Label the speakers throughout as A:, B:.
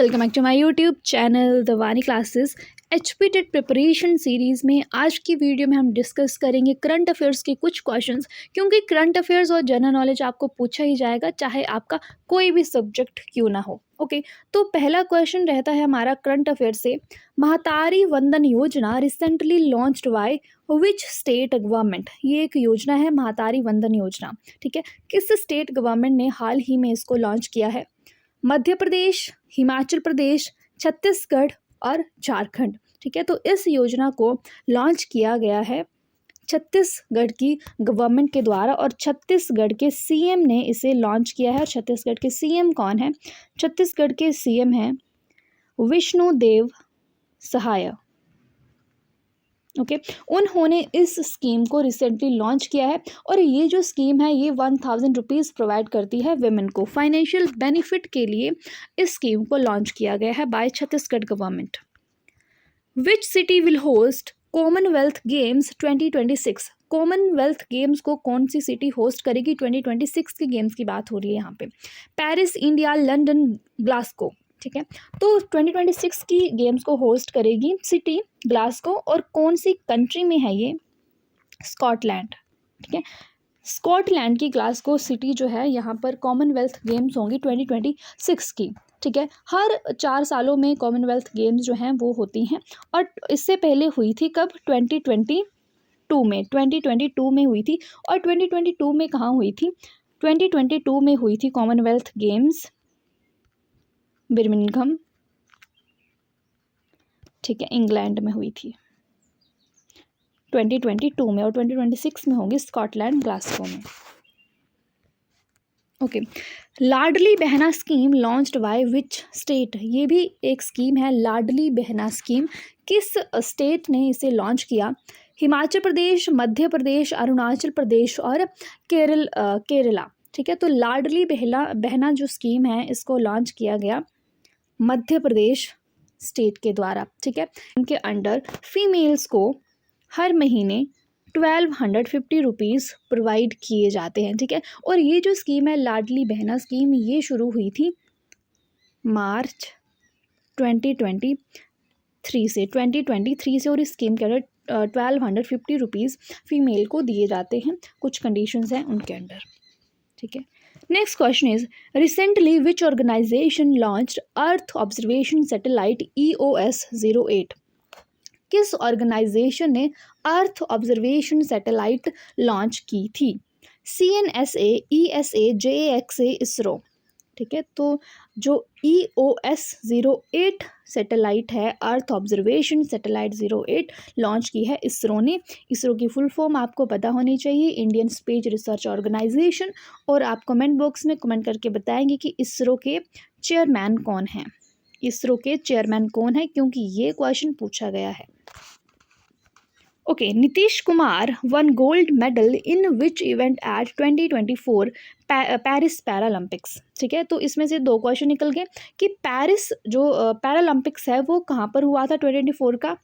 A: Welcome back to my YouTube channel the Vani classes. HP TET preparation series में आज की video में हम डिस्कस करेंगे करंट अफेयर्स के कुछ क्वेश्चंस, क्योंकि करंट अफेयर्स और जनरल नॉलेज आपको पूछा ही जाएगा चाहे आपका कोई भी सब्जेक्ट क्यों ना हो। ओके, तो पहला क्वेश्चन रहता है हमारा करंट अफेयर से, महातारी वंदन योजना recently launched by which state government. ये एक योजना है महातारी वंदन योजना, ठीक है। किस स्टेट गवर्नमेंट ने हाल ही में इसको लॉन्च किया है? मध्य प्रदेश, हिमाचल प्रदेश, छत्तीसगढ़ और झारखंड, ठीक है। तो इस योजना को लॉन्च किया गया है छत्तीसगढ़ की गवर्नमेंट के द्वारा और छत्तीसगढ़ के सीएम ने इसे लॉन्च किया है। छत्तीसगढ़ के सीएम कौन है? छत्तीसगढ़ के सीएम हैं विष्णुदेव सहाय। ओके, उन्होंने इस स्कीम को रिसेंटली लॉन्च किया है और ये जो स्कीम है ये 1000 रुपीज़ प्रोवाइड करती है वेमेन को। फाइनेंशियल बेनिफिट के लिए इस स्कीम को लॉन्च किया गया है by Chhattisgarh government. Which city will host Commonwealth Games 2026? Commonwealth Games को कौन सी सिटी होस्ट करेगी? 2026 के गेम्स की बात हो रही है यहाँ पे। पेरिस, इंडिया, लंदन, ग्लासगो, ठीक है। तो 2026 की गेम्स को होस्ट करेगी सिटी ग्लासगो और कौन सी कंट्री में है ये? स्कॉटलैंड, ठीक है। स्कॉटलैंड की ग्लासगो सिटी जो है यहाँ पर कॉमनवेल्थ गेम्स होंगी 2026 की, ठीक है। हर 4 सालों में कॉमनवेल्थ गेम्स जो हैं वो होती हैं और इससे पहले हुई थी कब? 2022 में हुई थी। और 2022 में कहाँ हुई थी? 2022 में हुई थी कॉमनवेल्थ गेम्स बर्मिंघम, ठीक है, इंग्लैंड में हुई थी 2022 में, और 2026 में होगी स्कॉटलैंड ग्लासगो में। Okay, Ladli Behna scheme launched by which state? ये भी एक स्कीम है, लाडली बहना स्कीम। किस स्टेट ने इसे लॉन्च किया? हिमाचल प्रदेश, मध्य प्रदेश, अरुणाचल प्रदेश और केरला, ठीक है। तो लाडली बहना जो स्कीम है इसको लॉन्च किया गया मध्य प्रदेश स्टेट के द्वारा, ठीक है। इनके अंडर फीमेल्स को हर महीने 1250 रुपीज़ प्रोवाइड किए जाते हैं, ठीक है। और ये जो स्कीम है लाडली बहना स्कीम, ये शुरू हुई थी मार्च 2023 से और इस स्कीम के अंडर 1250 रुपीज़ फीमेल को दिए जाते हैं। कुछ कंडीशंस हैं उनके अंडर, ठीक है। Next question is, recently which organisation launched earth observation satellite EOS-08? किस ऑर्गेनाइजेशन ने अर्थ ऑब्जर्वेशन सैटेलाइट लॉन्च की थी? CNSA, ESA, JAXA, इसरो, ठीक है। तो जो EOS-08 सैटेलाइट है, अर्थ ऑब्जर्वेशन सैटेलाइट 08 लॉन्च की है इसरो ने। इसरो की फुल फॉर्म आपको पता होनी चाहिए, इंडियन स्पेस रिसर्च ऑर्गेनाइजेशन। और आप कमेंट बॉक्स में कमेंट करके बताएंगे कि इसरो के चेयरमैन कौन हैं। इसरो के चेयरमैन कौन है, क्योंकि ये क्वेश्चन पूछा गया है। Okay, Nitish Kumar one gold medal in which event at 2024 Paris Paralympics, ठीक है। तो इसमें से 2 क्वेश्चन निकल गए कि पेरिस जो पैरालंपिक्स है वो कहाँ पर हुआ था 2024 का?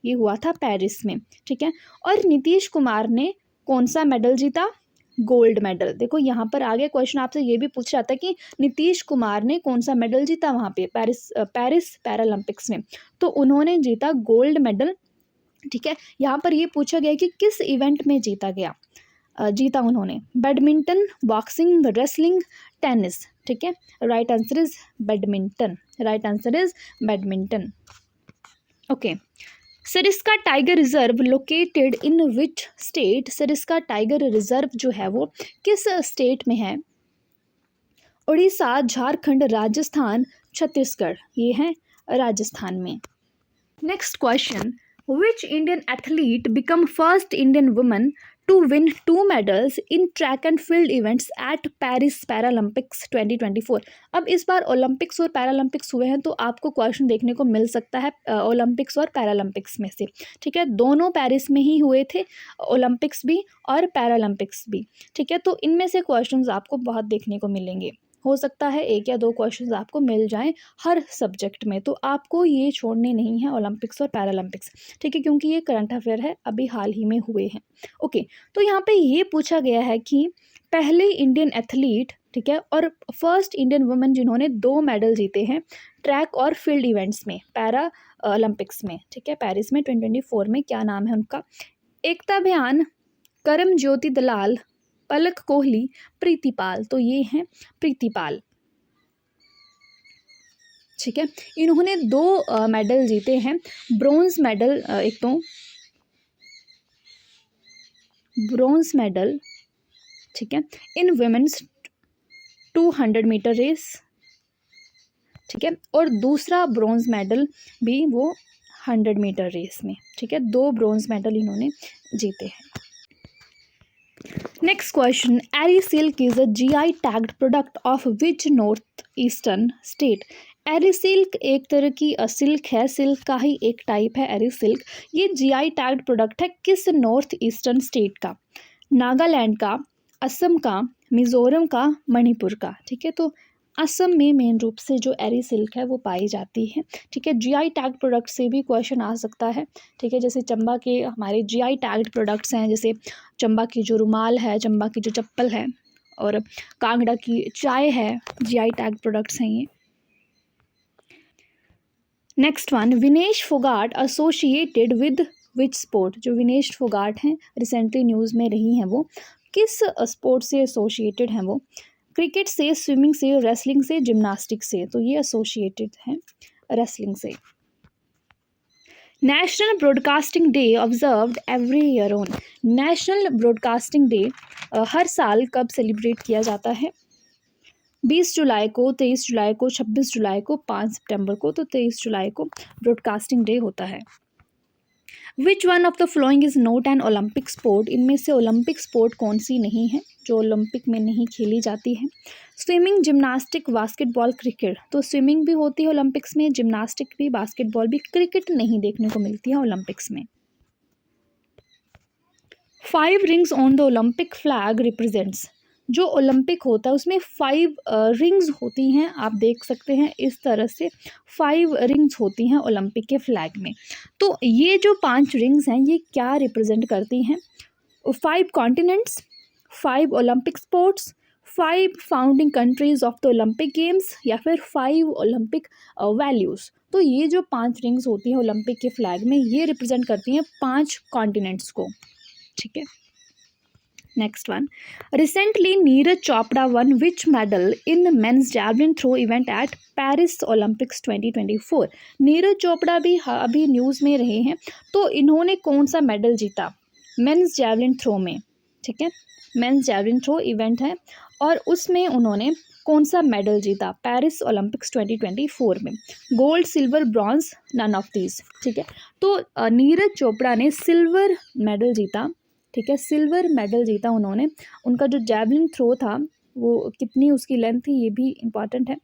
A: ये हुआ था पेरिस में, ठीक है। और नीतीश कुमार ने कौन सा मेडल जीता? Gold medal. देखो यहाँ पर आगे क्वेश्चन आपसे ये भी पूछ रहा था कि नीतीश कुमार ने कौन सा मेडल जीता वहाँ पे पेरिस पैरालंपिक्स में, तो उन्होंने जीता गोल्ड मेडल, ठीक है। यहाँ पर ये पूछा गया कि किस इवेंट में जीता उन्होंने? बैडमिंटन, बॉक्सिंग, रेसलिंग, टेनिस, ठीक है। Right answer is badminton. Right answer is badminton. Okay, Sariska tiger reserve located in which state? Sariska tiger reserve जो है वो किस स्टेट में है? उड़ीसा, झारखंड, राजस्थान, छत्तीसगढ़। ये है राजस्थान में। Next question, which Indian athlete become first Indian woman to win 2 medals in track and field events at Paris Paralympics 2024? अब इस बार ओलंपिक्स और पैरालंपिक्स हुए हैं तो आपको क्वेश्चन देखने को मिल सकता है ओलंपिक्स और पैरालंपिक्स में से, ठीक है। दोनों पेरिस में ही हुए थे, ओलंपिक्स भी और पैरालंपिक्स भी, ठीक है। तो इनमें से क्वेश्चंस आपको बहुत देखने को मिलेंगे। हो सकता है 1 या 2 क्वेश्चंस आपको मिल जाएं हर सब्जेक्ट में, तो आपको ये छोड़ने नहीं है ओलंपिक्स और पैरालंपिक्स, ठीक है, क्योंकि ये करंट अफेयर है, अभी हाल ही में हुए हैं। ओके, तो यहाँ पे ये पूछा गया है कि पहले इंडियन एथलीट ठीक है। और फर्स्ट इंडियन वुमेन जिन्होंने 2 मेडल जीते हैं ट्रैक और फील्ड इवेंट्स में, पैरा ओलंपिक्स में, ठीक है, पेरिस में 2024 में, क्या नाम है उनका? एकता भयान, करम ज्योति दलाल, पलक कोहली, प्रीति पाल। तो ये हैं प्रीति पाल, ठीक है। इन्होंने 2 मेडल जीते हैं, ब्रोंज मेडल, एक तो ब्रोंज मेडल, ठीक है, इन वुमेन्स 200 मीटर रेस, ठीक है, और दूसरा ब्रोंज मेडल भी वो 100 मीटर रेस में, ठीक है। 2 ब्रोंज मेडल इन्होंने जीते हैं। Next question, Eri silk is a GI tagged product of which north eastern state? Eri silk एक तरह की सिल्क है, सिल्क का ही एक टाइप है एरी सिल्क। ये GI टैग्ड प्रोडक्ट है किस नॉर्थ ईस्टर्न स्टेट का? नागालैंड का, असम का, मिज़ोरम का, मणिपुर का, ठीक है। तो असम में मेन रूप से जो एरी सिल्क है वो पाई जाती है, ठीक है। GI टैग प्रोडक्ट से भी क्वेश्चन आ सकता है, ठीक है। जैसे चंबा के हमारे GI टैग्ड प्रोडक्ट्स हैं, जैसे चंबा की जो रुमाल है, चंबा की जो चप्पल है, और कांगड़ा की चाय है, GI टैग प्रोडक्ट्स हैं ये। Next one, Vinesh Phogat associated with which sport? जो विनेश फोगाट हैं रिसेंटली न्यूज़ में रही हैं, वो किस स्पोर्ट से एसोसिएटेड हैं? वो क्रिकेट से, स्विमिंग से, रेसलिंग से, जिम्नास्टिक से। तो ये एसोसिएटेड हैं रेसलिंग से। National broadcasting day observed every year on? National broadcasting day हर साल कब सेलिब्रेट किया जाता है? 20 जुलाई को, 23 जुलाई को, 26 जुलाई को, 5 सितंबर को। तो 23 जुलाई को ब्रॉडकास्टिंग डे होता है। Which one of the following is not an Olympic sport? इनमें से ओलंपिक स्पोर्ट कौन सी नहीं है, जो ओलंपिक में नहीं खेली जाती है? Swimming, gymnastic, basketball, cricket. तो स्विमिंग भी होती है ओलंपिक्स में, जिम्नास्टिक भी, बास्केटबॉल भी, क्रिकेट नहीं देखने को मिलती है ओलंपिक्स में। 5 rings on the Olympic flag represents? जो ओलंपिक होता है उसमें 5 रिंग्स होती हैं, आप देख सकते हैं इस तरह से 5 रिंग्स होती हैं ओलंपिक के फ्लैग में। तो ये जो 5 रिंग्स हैं ये क्या रिप्रेजेंट करती हैं? 5 continents, 5 Olympic sports, 5 founding countries of the Olympic games, या फिर 5 ओलंपिक वैल्यूज़। तो ये जो 5 रिंग्स होती हैं ओलंपिक के फ्लैग में, ये रिप्रेजेंट करती हैं 5 कॉन्टिनेंट्स को, ठीक है। Next one, recently Neeraj Chopra won which medal in men's javelin throw event at Paris Olympics 2024? Neeraj Chopra भी अभी न्यूज़ में रहे हैं, तो इन्होंने कौन सा मेडल जीता मेंस जैवलिन थ्रो में, ठीक है। मेंस जैवलिन थ्रो इवेंट है और उसमें उन्होंने कौन सा मेडल जीता पेरिस ओलंपिक्स 2024 में? Gold, silver, bronze, none of these, ठीक है। तो नीरज चोपड़ा ने सिल्वर मेडल जीता, ठीक है, सिल्वर मेडल जीता उन्होंने। उनका जो जैवलिन थ्रो था वो कितनी उसकी लेंथ थी ये भी इम्पॉर्टेंट है,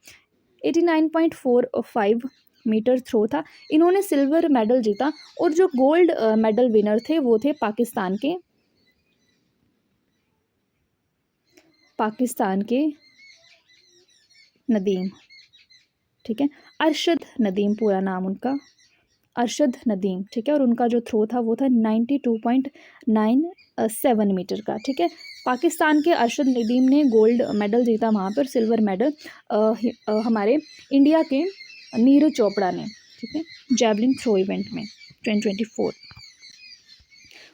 A: 89.45 मीटर थ्रो था। इन्होंने सिल्वर मेडल जीता। और जो गोल्ड मेडल विनर थे वो थे पाकिस्तान के नदीम, ठीक है, अरशद नदीम पूरा नाम उनका, अरशद नदीम, ठीक है। और उनका जो थ्रो था वो था 92.97 मीटर का, ठीक है। पाकिस्तान के अरशद नदीम ने गोल्ड मेडल जीता वहाँ पर, सिल्वर मेडल हमारे इंडिया के नीरज चोपड़ा ने, ठीक है, जैवलिन थ्रो इवेंट में 2024।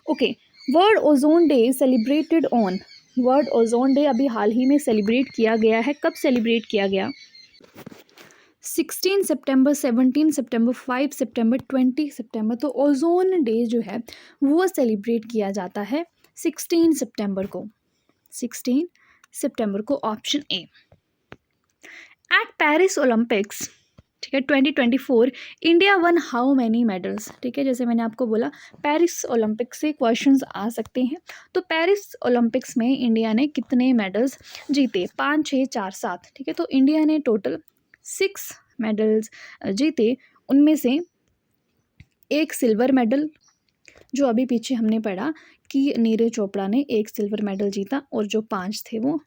A: Okay, world ozone day celebrated on? World ozone day अभी हाल ही में सेलिब्रेट किया गया है। कब सेलिब्रेट किया गया? 16 सितंबर, 17 सितंबर, 5 सितंबर, 20 सितंबर। तो ओजोन डे जो है वो सेलिब्रेट किया जाता है 16 सितंबर को, 16 सितंबर को, option A. Eight Paris Olympics, ठीक है, 2024 India one how many medals? ठीक है, जैसे मैंने आपको बोला पेरिस ओलंपिक से क्वेश्चंस आ सकते हैं। तो पेरिस ओलंपिक्स में इंडिया ने कितने मेडल्स जीते? 5, 6, 4, 7, ठीक है। तो इंडिया ने टोटल 6 मेडल्स जीते। उनमें से एक सिल्वर मेडल, जो अभी पीछे हमने पढ़ा कि नीरज चोपड़ा ने एक सिल्वर मेडल जीता, और जो 5 थे वो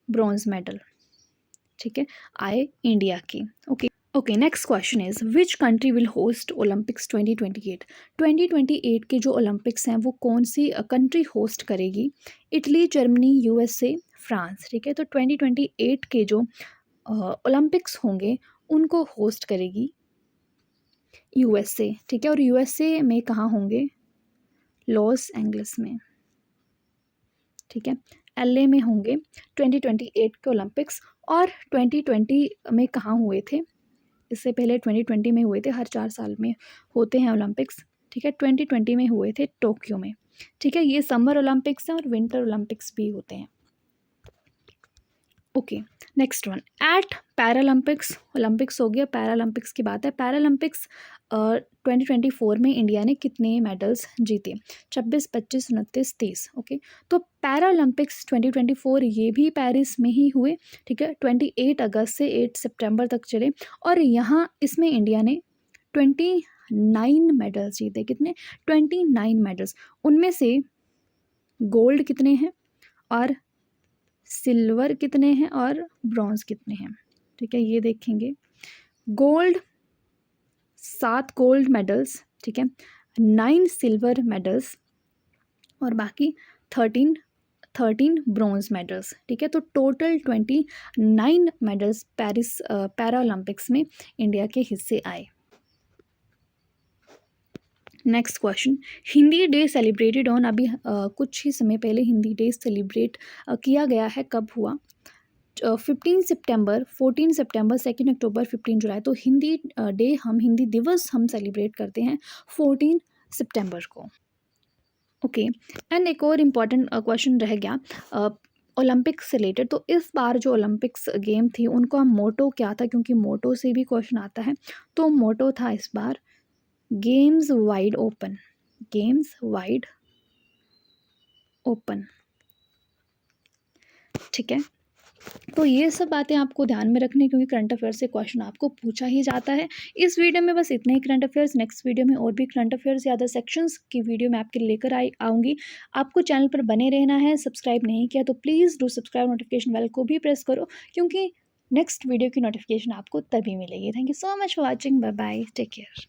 A: ब्रॉन्ज मेडल, ठीक है, आए इंडिया की। Okay, next question is which country will host Olympics 2028? 2028 के जो ओलंपिक्स हैं वो कौन सी कंट्री होस्ट करेगी? इटली, जर्मनी, USA, फ्रांस, ठीक है। तो 2028 के जो ओलंपिक्स होंगे उनको होस्ट करेगी यूएसए, ठीक है। और यूएसए में कहाँ होंगे? लॉस एंजलिस में, ठीक है। एलए में होंगे 2028 के ओलंपिक्स। और 2020 में कहाँ हुए थे? इससे पहले 2020 में हुए थे, हर 4 साल में होते हैं ओलंपिक्स, ठीक है। 2020 में हुए थे टोक्यो में, ठीक है। ये समर ओलंपिक्स हैं और विंटर ओलंपिक्स भी होते हैं। Okay, next one, at Paralympics, Olympics हो गया, पैरालंपिक्स की बात है। पैरालंपिक्स 2024 में इंडिया ने कितने मेडल्स जीते? 26, 25, 29, 30। ओके, तो पैरालंपिक्स 2024 ये भी पेरिस में ही हुए, ठीक है। 28 अगस्त से 8 सितंबर तक चले और यहाँ इसमें इंडिया ने 29 मेडल्स जीते। कितने? 29 मेडल्स। उनमें से गोल्ड कितने हैं और सिल्वर कितने हैं और ब्रॉन्ज कितने हैं, ठीक है। ये देखेंगे, गोल्ड 7 गोल्ड मेडल्स, ठीक है, 9 सिल्वर मेडल्स और बाकी 13 ब्रॉन्ज मेडल्स, ठीक है। तो टोटल 29 मेडल्स पेरिस पैरालंपिक्स में इंडिया के हिस्से आए। Next question, Hindi day celebrated on, अभी कुछ ही समय पहले हिंदी डे सेलिब्रेट किया गया है, कब हुआ? 15 सितंबर, 14 सितंबर, 2 अक्टूबर, 15 जुलाई। तो हिंदी डे हम, हिंदी दिवस हम सेलिब्रेट करते हैं 14 सितंबर को। ओके, एंड एक और इम्पॉर्टेंट क्वेश्चन रह गया ओलंपिक्स से रिलेटेड। तो इस बार जो ओलंपिक्स गेम थी उनका मोटो क्या था? क्योंकि मोटो से भी क्वेश्चन आता है। तो मोटो था इस बार games wide open, games wide open, ठीक है। तो ये सब बातें आपको ध्यान में रखनी, क्योंकि करंट अफेयर्स से क्वेश्चन आपको पूछा ही जाता है। इस वीडियो में बस इतने ही करंट अफेयर्स। नेक्स्ट वीडियो में और भी करंट अफेयर्स या अदर सेक्शंस की वीडियो मैं आपके लिए लेकर आऊँगी। आपको चैनल पर बने रहना है। सब्सक्राइब नहीं किया तो please do subscribe, notification bell को भी प्रेस करो, क्योंकि नेक्स्ट वीडियो की नोटिफिकेशन आपको तभी मिलेगी। Thank you so much for watching. Bye bye, take care.